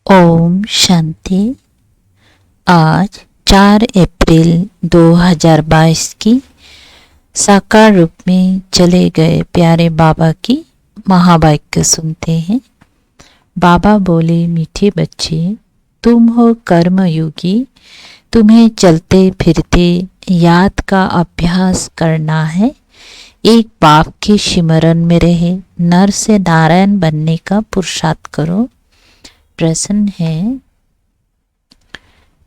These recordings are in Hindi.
ओम शांति। आज 4 अप्रैल 2022 की साकार रूप में चले गए प्यारे बाबा की महावाक्य सुनते हैं। बाबा बोले, मीठे बच्चे, तुम हो कर्मयोगी, तुम्हें चलते फिरते याद का अभ्यास करना है। एक बाप के स्मरण में रहे नर से नारायण बनने का पुरुषार्थ करो। प्रश्न है,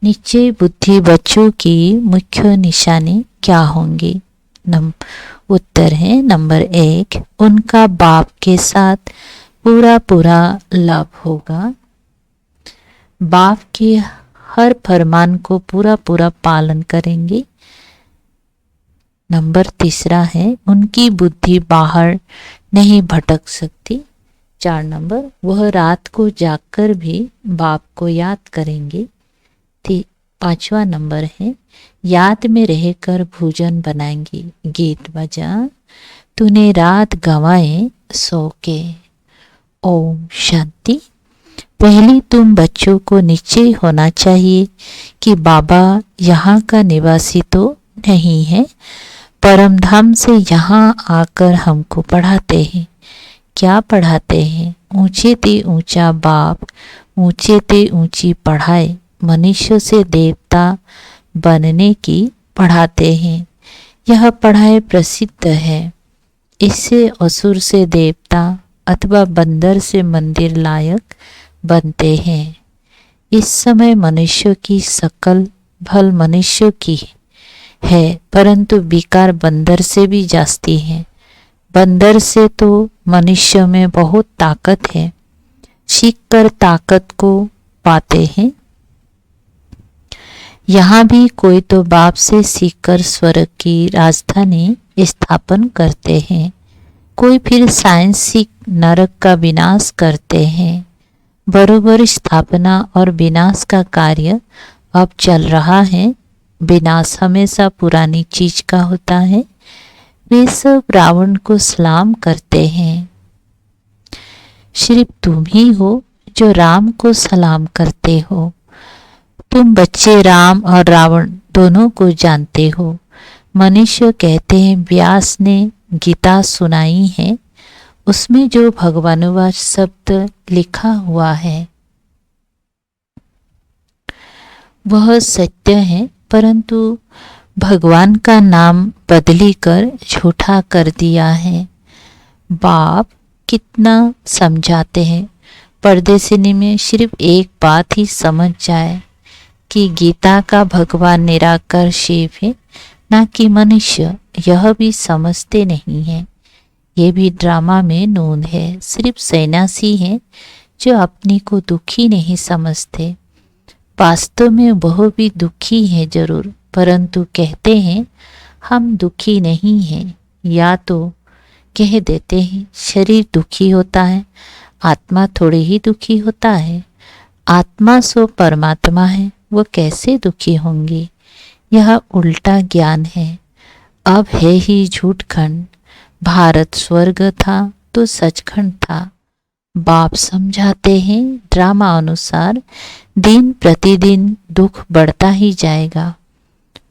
नीचे बुद्धि बच्चों की मुख्य निशानी क्या होंगी? उत्तर है नंबर 1, उनका बाप के साथ पूरा लव होगा। बाप के हर फरमान को पूरा पालन करेंगे। नंबर 3 है, उनकी बुद्धि बाहर नहीं भटक सकती। 4 नंबर, वह रात को जागकर भी बाप को याद करेंगे। 5वां नंबर है, याद में रहकर भोजन बनाएंगे। गीत बजा तूने रात गंवाए सो के। ओम शांति। पहली तुम बच्चों को निश्चय होना चाहिए कि बाबा यहाँ का निवासी तो नहीं है, परमधाम से यहाँ आकर हमको पढ़ाते हैं। क्या पढ़ाते हैं? ऊंचे ते ऊंचा बाप, ऊंचे ते ऊंची पढ़ाई, मनुष्य से देवता बनने की पढ़ाते हैं। यह पढ़ाई प्रसिद्ध है। इससे असुर से देवता अथवा बंदर से मंदिर लायक बनते हैं। इस समय मनुष्य की शकल भल मनुष्य की है, परंतु विकार बंदर से भी जास्ती है। बंदर से तो मनुष्य में बहुत ताकत है, सीख कर ताकत को पाते हैं। यहाँ भी कोई तो बाप से सीखकर स्वर्ग की राजधानी स्थापन करते हैं, कोई फिर साइंस सीख नरक का विनाश करते हैं। बरोबर स्थापना और विनाश का कार्य अब चल रहा है। विनाश हमेशा पुरानी चीज का होता है। वे सब रावण को सलाम करते हैं। सिर्फ तुम ही हो जो राम को सलाम करते हो। तुम बच्चे राम और रावण दोनों को जानते हो। मनुष्य कहते हैं व्यास ने गीता सुनाई है, उसमें जो भगवानुवाच शब्द लिखा हुआ है वह सत्य है, परंतु भगवान का नाम बदली कर झूठा कर दिया है। बाप कितना समझाते हैं, परदेसिनी में सिर्फ एक बात ही समझ जाए कि गीता का भगवान निराकार शिव है, ना कि मनुष्य। यह भी समझते नहीं है। ये भी ड्रामा में नून है। सिर्फ सन्यासी है जो अपने को दुखी नहीं समझते। वास्तव में वह भी दुखी है जरूर, परंतु कहते हैं हम दुखी नहीं हैं, या तो कह देते हैं शरीर दुखी होता है, आत्मा थोड़ी ही दुखी होता है। आत्मा सो परमात्मा है, वो कैसे दुखी होंगी? यह उल्टा ज्ञान है। अब है ही झूठ खंड। भारत स्वर्ग था तो सचखंड था। बाप समझाते हैं ड्रामा अनुसार दिन प्रतिदिन दुख बढ़ता ही जाएगा।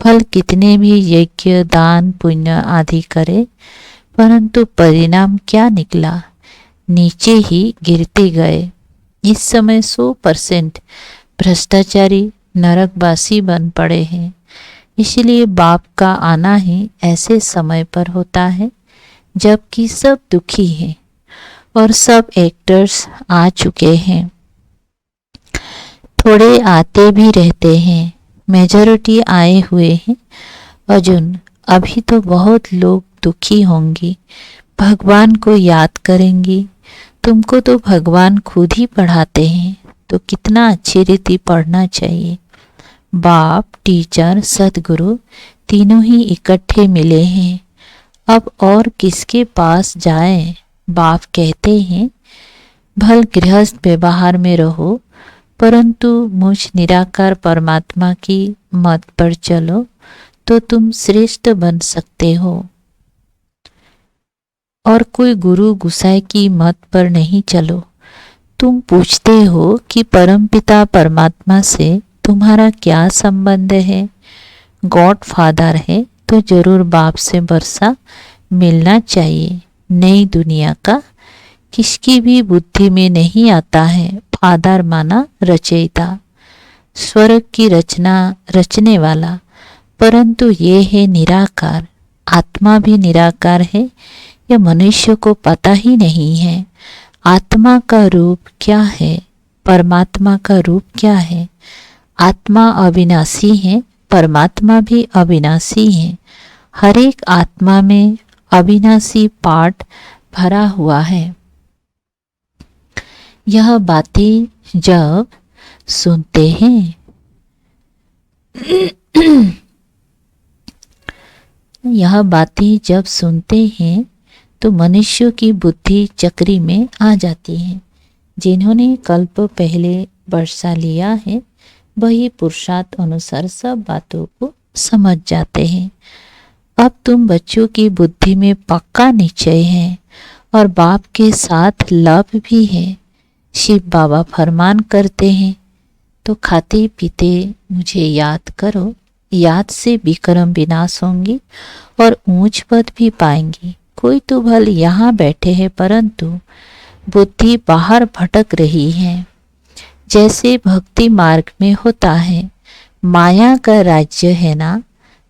फल कितने भी यज्ञ दान पुण्य आदि करे, परंतु परिणाम क्या निकला? नीचे ही गिरते गए। इस समय 100% भ्रष्टाचारी नरकवासी बन पड़े हैं। इसलिए बाप का आना ही ऐसे समय पर होता है जबकि सब दुखी हैं और सब एक्टर्स आ चुके हैं। थोड़े आते भी रहते हैं, मेजॉरिटी आए हुए हैं। अर्जुन, अभी तो बहुत लोग दुखी होंगी, भगवान को याद करेंगी। तुमको तो भगवान खुद ही पढ़ाते हैं, तो कितना अच्छी रीति पढ़ना चाहिए। बाप, टीचर, सदगुरु तीनों ही इकट्ठे मिले हैं। अब और किसके पास जाएं? बाप कहते हैं भल गृहस्थ व्यवहार में रहो, परंतु मुझ निराकार परमात्मा की मत पर चलो तो तुम श्रेष्ठ बन सकते हो। और कोई गुरु गुसाई की मत पर नहीं चलो, तुम पूछते हो कि परमपिता परमात्मा से तुम्हारा क्या संबंध है, गॉड फादर है तो जरूर बाप से वर्षा मिलना चाहिए। नई दुनिया का किसकी भी बुद्धि में नहीं आता है फादर माना रचयिता, स्वर्ग की रचना रचने वाला, परंतु ये है निराकार। आत्मा भी निराकार है, यह मनुष्य को पता ही नहीं है। आत्मा का रूप क्या है, परमात्मा का रूप क्या है। आत्मा अविनाशी है, परमात्मा भी अविनाशी है। हर एक आत्मा में अविनाशी पार्ट भरा हुआ है। यह बातें जब सुनते हैं यह बातें जब सुनते हैं तो मनुष्य की बुद्धि चक्री में आ जाती है। जिन्होंने कल्प पहले वर्षा लिया है वही पुरुषार्थ अनुसार सब बातों को समझ जाते हैं। अब तुम बच्चों की बुद्धि में पक्का निश्चय है और बाप के साथ लव भी है। शिव बाबा फरमान करते हैं तो खाते पीते मुझे याद करो, याद से विक्रम विनाश होंगी और ऊंच पद भी पाएंगी। कोई तो भल यहाँ बैठे हैं परंतु बुद्धि बाहर भटक रही है। जैसे भक्ति मार्ग में होता है, माया का राज्य है ना,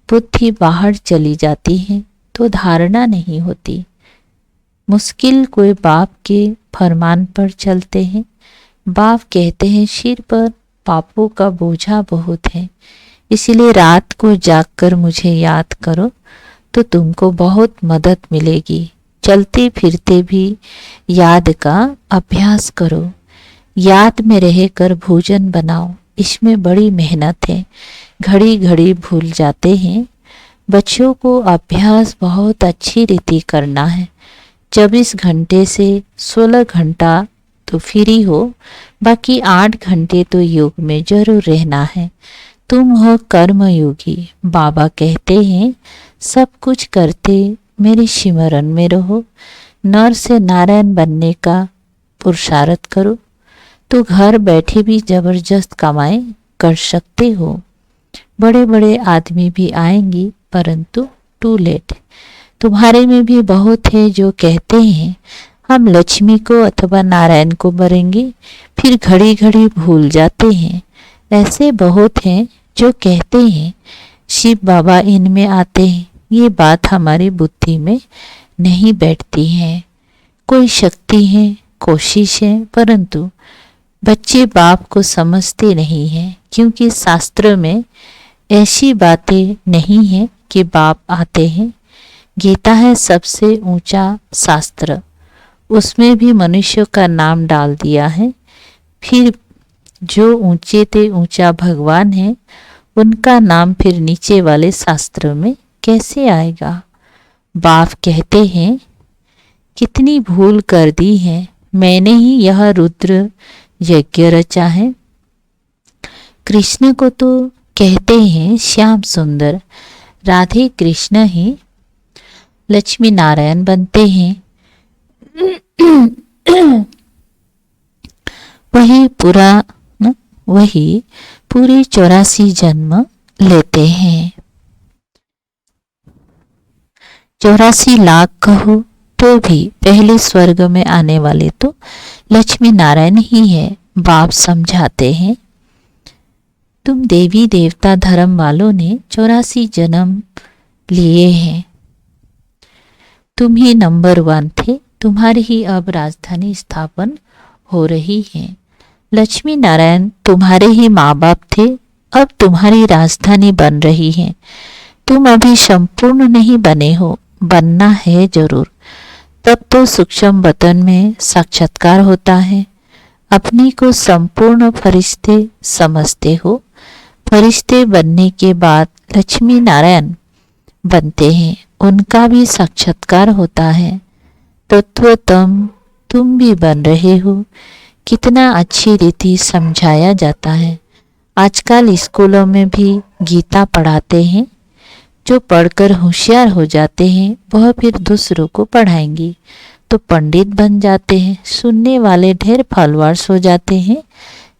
बुद्धि बाहर चली जाती है तो धारणा नहीं होती। मुश्किल कोई बाप के फरमान पर चलते हैं। बाप कहते हैं सिर पर पापों का बोझा बहुत है, इसलिए रात को जागकर मुझे याद करो तो तुमको बहुत मदद मिलेगी। चलते फिरते भी याद का अभ्यास करो। याद में रहकर भोजन बनाओ, इसमें बड़ी मेहनत है, घड़ी घड़ी भूल जाते हैं। बच्चों को अभ्यास बहुत अच्छी रीति करना है। 24 घंटे से 16 घंटा तो फ्री हो, बाकी 8 घंटे तो योग में जरूर रहना है। तुम हो कर्मयोगी। बाबा कहते हैं सब कुछ करते मेरे सिमरन में रहो। नर से नारायण बनने का पुरुषार्थ करो तो घर बैठे भी जबरदस्त कमाई कर सकते हो। बड़े बड़े आदमी भी आएंगी परंतु टू लेट। तुम्हारे में भी बहुत है जो कहते हैं हम लक्ष्मी को अथवा नारायण को बरेंगे, फिर घड़ी घड़ी भूल जाते हैं। ऐसे बहुत हैं जो कहते हैं शिव बाबा इनमें आते हैं। ये बात हमारी बुद्धि में नहीं बैठती है। कोई शक्ति है, कोशिश है, परंतु बच्चे बाप को समझते नहीं हैं, क्योंकि शास्त्र में ऐसी बातें नहीं है कि बाप आते हैं। गीता है सबसे ऊंचा शास्त्र, उसमें भी मनुष्य का नाम डाल दिया है। फिर जो ऊंचे ते ऊंचा भगवान है उनका नाम फिर नीचे वाले शास्त्र में कैसे आएगा। बाप कहते हैं कितनी भूल कर दी है, मैंने ही यह रुद्र यज्ञ रचा है। कृष्ण को तो कहते हैं श्याम सुंदर, राधे कृष्ण ही लक्ष्मी नारायण बनते हैं। वही पूरे 84 जन्म लेते हैं। 84 लाख कहो तो भी पहले स्वर्ग में आने वाले तो लक्ष्मी नारायण ही है। बाप समझाते हैं तुम देवी देवता धर्म वालों ने 84 जन्म लिए हैं। तुम ही नंबर 1 थे, तुम्हारी ही अब राजधानी स्थापन हो रही है। लक्ष्मी नारायण तुम्हारे ही माँ बाप थे, अब तुम्हारी राजधानी बन रही है। तुम अभी संपूर्ण नहीं बने हो, बनना है जरूर। तब तो सूक्ष्म वतन में साक्षात्कार होता है। अपनी को संपूर्ण फरिश्ते समझते हो। फरिश्ते बनने के बाद लक्ष्मी नारायण बनते हैं, उनका भी साक्षात्कार होता है। तत्वतम तुम भी बन रहे हो। कितना अच्छी रीति समझाया जाता है। आजकल स्कूलों में भी गीता पढ़ाते हैं। जो पढ़कर होशियार हो जाते हैं वह फिर दूसरों को पढ़ाएंगी। तो पंडित बन जाते हैं, सुनने वाले ढेर फॉलोअर्स हो जाते हैं,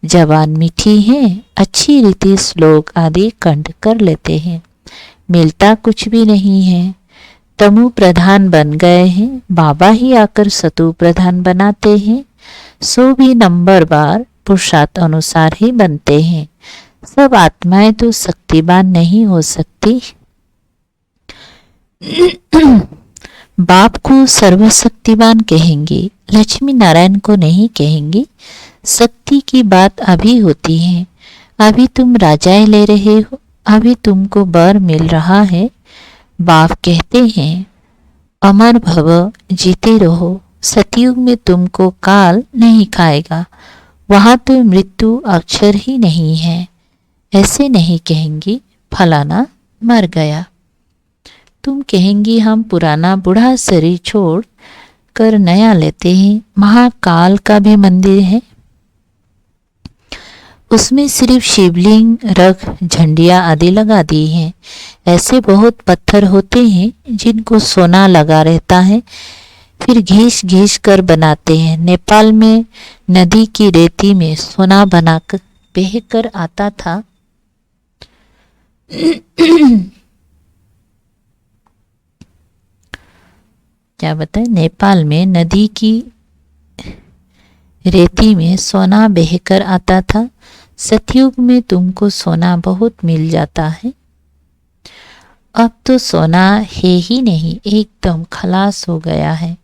जबान मीठी है, अच्छी रीति श्लोक आदि कंठ कर लेते हैं, मिलता कुछ भी नहीं है। तमु प्रधान बन गए हैं, बाबा ही आकर सतु प्रधान बनाते हैं। सो भी नंबर बार पुरुषार्थ अनुसार ही बनते हैं। सब आत्माएं तो शक्तिवान नहीं हो सकती। बाप को सर्वशक्तिवान कहेंगे, लक्ष्मी नारायण को नहीं कहेंगे। शक्ति की बात अभी होती है। अभी तुम राजाएं ले रहे हो, अभी तुमको वर मिल रहा है। बाप कहते हैं अमर भव, जीते रहो। सतयुग में तुमको काल नहीं खाएगा, वहां तो मृत्यु अक्षर ही नहीं है। ऐसे नहीं कहेंगी फलाना मर गया। तुम कहेंगी हम पुराना बूढ़ा शरीर छोड़ कर नया लेते हैं। महाकाल का भी मंदिर है, उसमें सिर्फ शिवलिंग, रख, झंडियां आदि लगा दी हैं। ऐसे बहुत पत्थर होते हैं जिनको सोना लगा रहता है, फिर घिस घिस कर बनाते हैं। नेपाल में नदी की रेती में सोना बनाकर बह कर आता था। क्या बताए, नेपाल में नदी की रेती में सोना बहकर आता था। सतयुग में तुमको सोना बहुत मिल जाता है। अब तो सोना है ही नहीं, एकदम खलास हो गया है।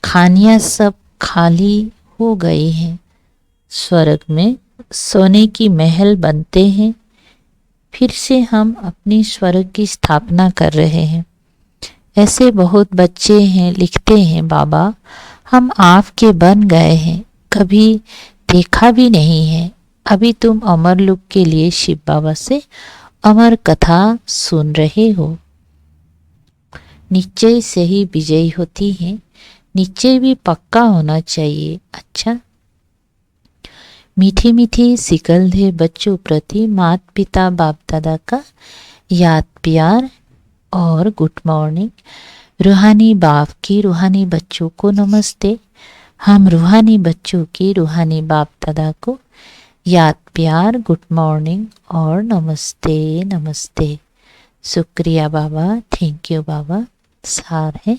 खानियां सब खाली हो गई हैं। स्वर्ग में सोने की महल बनते हैं। फिर से हम अपनी स्वर्ग की स्थापना कर रहे हैं। ऐसे बहुत बच्चे हैं, लिखते हैं बाबा हम आपके बन गए हैं, कभी देखा भी नहीं है। अभी तुम अमर लोक के लिए शिव बाबा से अमर कथा सुन रहे हो। निश्चय से ही विजयी होती है, निश्चय भी पक्का होना चाहिए। अच्छा, मीठी मीठी सिकल दे बच्चों प्रति माता पिता बाप दादा का याद प्यार और गुड मॉर्निंग। रूहानी बाप की रूहानी बच्चों को नमस्ते। हम रूहानी बच्चों की रूहानी बाप दादा को याद प्यार, गुड मॉर्निंग और नमस्ते नमस्ते। शुक्रिया बाबा, थैंक यू बाबा। सार है,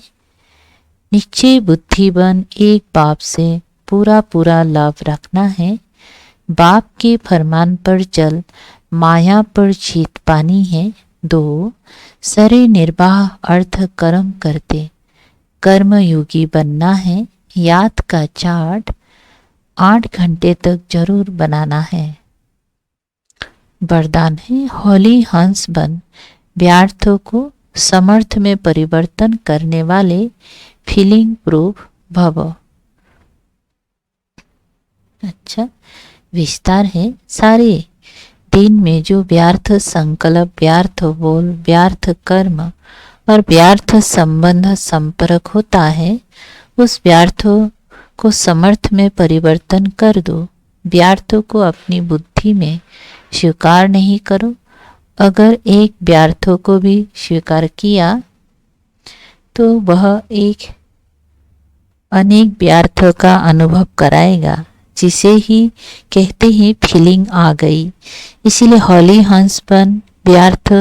निश्चय बुद्धिवन एक बाप से पूरा पूरा लाभ रखना है। बाप के फरमान पर चल, माया पर जीत पानी है। 2 सरे निर्वाह अर्थ कर्म करते, कर्मयोगी बनना है। याद का चार्ट 8 घंटे तक जरूर बनाना है। वरदान है होली हंस बन, व्यर्थों को समर्थ में परिवर्तन करने वाले फीलिंग प्रूफ भव। अच्छा, विस्तार है सारे दिन में जो व्यर्थ संकल्प, व्यर्थ बोल, व्यर्थ कर्म और व्यर्थ संबंध संपर्क होता है, उस व्यर्थों को समर्थ में परिवर्तन कर दो। व्यर्थों को अपनी बुद्धि में स्वीकार नहीं करो। अगर एक व्यर्थों को भी स्वीकार किया तो वह एक अनेक व्यर्थों का अनुभव कराएगा, जिसे ही कहते हैं फीलिंग आ गई। इसीलिए होली हंस बन, व्यर्थ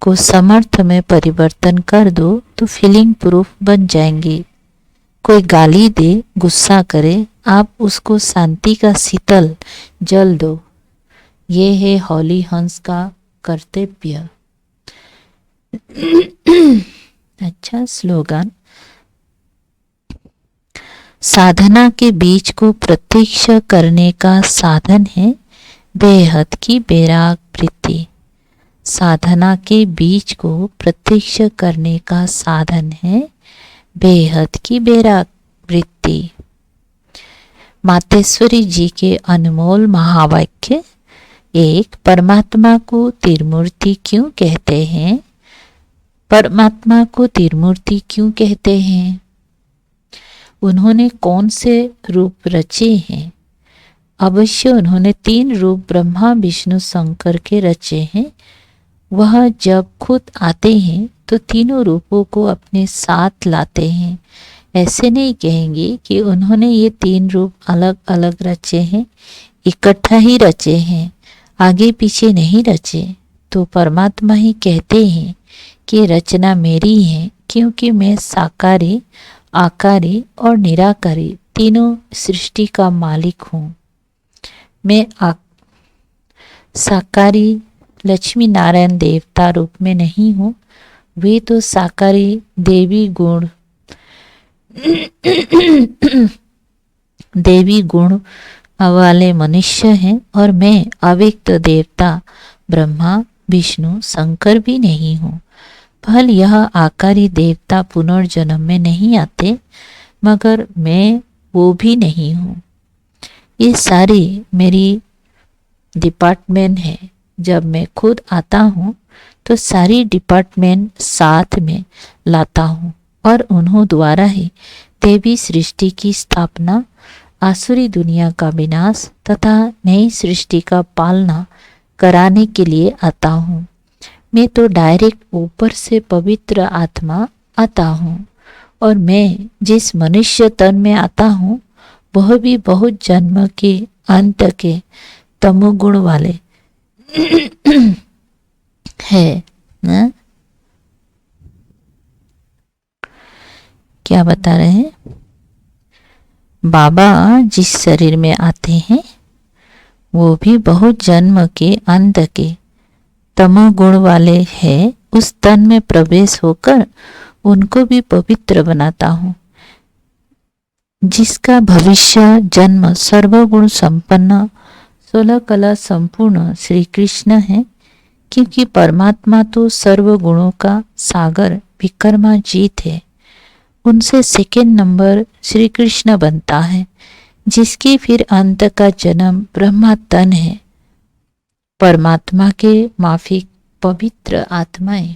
को समर्थ में परिवर्तन कर दो तो फीलिंग प्रूफ बन जाएंगे। कोई गाली दे, गुस्सा करे, आप उसको शांति का शीतल जल दो। ये है होली हंस का कर्तव्य। अच्छा, स्लोगन। साधना के बीज को प्रत्यक्ष करने का साधन है बेहद की बैराग वृत्ति। साधना के बीज को प्रत्यक्ष करने का साधन है बेहद की बैराग वृत्ति। मातेश्वरी जी के अनमोल महावाक्य। एक, परमात्मा को त्रिमूर्ति क्यों कहते हैं? परमात्मा को त्रिमूर्ति क्यों कहते हैं? उन्होंने कौन से रूप रचे हैं? अवश्य उन्होंने 3 रूप ब्रह्मा विष्णु शंकर के रचे हैं। वह जब खुद आते हैं तो तीनों रूपों को अपने साथ लाते हैं। ऐसे नहीं कहेंगे कि उन्होंने ये तीन रूप अलग अलग रचे हैं, इकट्ठा ही रचे हैं, आगे पीछे नहीं रचे। तो परमात्मा ही कहते हैं कि रचना मेरी है, क्योंकि मैं साकारी, आकारी और निराकारी तीनों सृष्टि का मालिक हूँ। मैं साकारी लक्ष्मी नारायण देवता रूप में नहीं हूँ, वे तो साकारी देवी गुण देवी गुण वाले मनुष्य हैं, और मैं अव्यक्त देवता ब्रह्मा विष्णु शंकर भी नहीं हूँ। फल यह आकारी देवता पुनर्जन्म में नहीं आते, मगर मैं वो भी नहीं हूँ। ये सारी मेरी डिपार्टमेंट है। जब मैं खुद आता हूँ तो सारी डिपार्टमेंट साथ में लाता हूँ, और उन्हों द्वारा ही देवी सृष्टि की स्थापना, आसुरी दुनिया का विनाश तथा नई सृष्टि का पालना कराने के लिए आता हूँ। मैं तो डायरेक्ट ऊपर से पवित्र आत्मा आता हूँ, और मैं जिस मनुष्य तन में आता हूँ वह भी बहुत जन्म के अंत के तमोगुण वाले है ना? क्या बता रहे हैं? बाबा जिस शरीर में आते हैं वो भी बहुत जन्म के अंत के तमोगुण वाले हैं। उस तन में प्रवेश होकर उनको भी पवित्र बनाता हूँ। जिसका भविष्य जन्म सर्वगुण संपन्न 16 कला संपूर्ण श्री कृष्ण है, क्योंकि परमात्मा तो सर्वगुणों का सागर विक्रमाजीत है। उनसे सेकेंड नंबर श्री कृष्ण बनता है, जिसकी फिर अंत का जन्म ब्रह्मा तन है। परमात्मा के माफिक पवित्र आत्माएं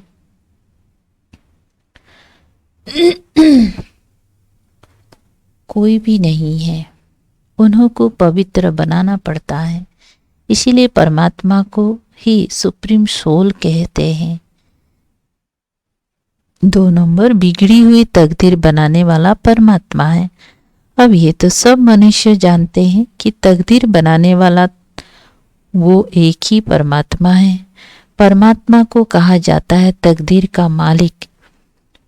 कोई भी नहीं है, उन्हों को पवित्र बनाना पड़ता है। इसीलिए परमात्मा को ही सुप्रीम सोल कहते हैं। 2 नंबर बिगड़ी हुई तकदीर बनाने वाला परमात्मा है। अब ये तो सब मनुष्य जानते हैं कि तकदीर बनाने वाला वो एक ही परमात्मा है। परमात्मा को कहा जाता है तकदीर का मालिक।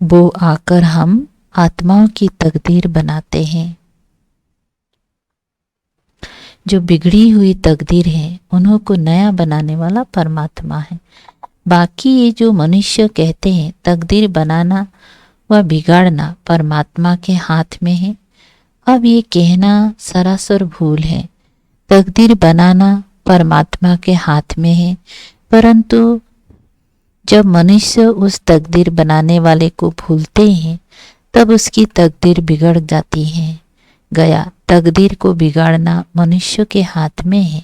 वो आकर हम आत्माओं की तकदीर बनाते हैं। जो बिगड़ी हुई तकदीर है उन्हों को नया बनाने वाला परमात्मा है। बाकी ये जो मनुष्य कहते हैं तकदीर बनाना व बिगाड़ना परमात्मा के हाथ में है, अब ये कहना सरासर भूल है। तकदीर बनाना परमात्मा के हाथ में है, परंतु जब मनुष्य उस तकदीर बनाने वाले को भूलते हैं तब उसकी तकदीर बिगड़ जाती है। गया तकदीर को बिगाड़ना मनुष्य के हाथ में है।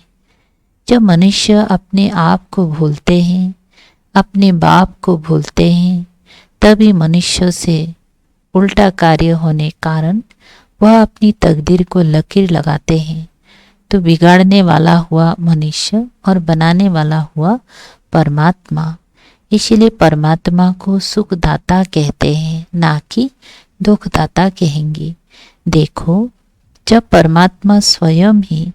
जब मनुष्य अपने आप को भूलते हैं, अपने बाप को भूलते हैं, तभी मनुष्य से उल्टा कार्य होने कारण वह अपनी तकदीर को लकीर लगाते हैं। तो बिगाड़ने वाला हुआ मनुष्य और बनाने वाला हुआ परमात्मा। इसलिए परमात्मा को सुखदाता कहते हैं, ना कि दुखदाता कहेंगे। देखो, जब परमात्मा स्वयं ही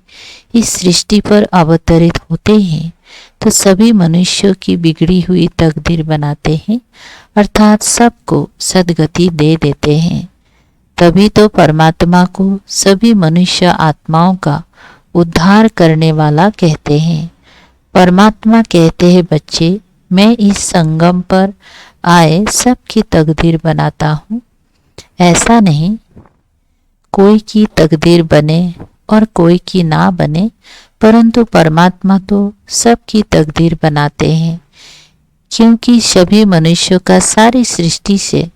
इस सृष्टि पर अवतरित होते हैं तो सभी मनुष्यों की बिगड़ी हुई तकदीर बनाते हैं, अर्थात सबको सद्गति दे देते हैं। तभी तो परमात्मा को सभी मनुष्य आत्माओं का उद्धार करने वाला कहते हैं। परमात्मा कहते हैं, बच्चे, मैं इस संगम पर आए सबकी तकदीर बनाता हूँ। ऐसा नहीं कोई की तकदीर बने और कोई की ना बने, परंतु परमात्मा तो सबकी तकदीर बनाते हैं, क्योंकि सभी मनुष्यों का सारी सृष्टि से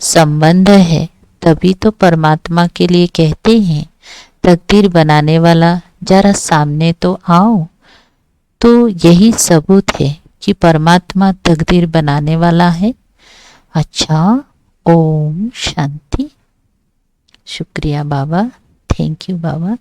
संबंध है। तभी तो परमात्मा के लिए कहते हैं, तकदीर बनाने वाला जरा सामने तो आओ। तो यही सबूत है कि परमात्मा तकदीर बनाने वाला है। अच्छा, ओम शांति। शुक्रिया बाबा, थैंक यू बाबा।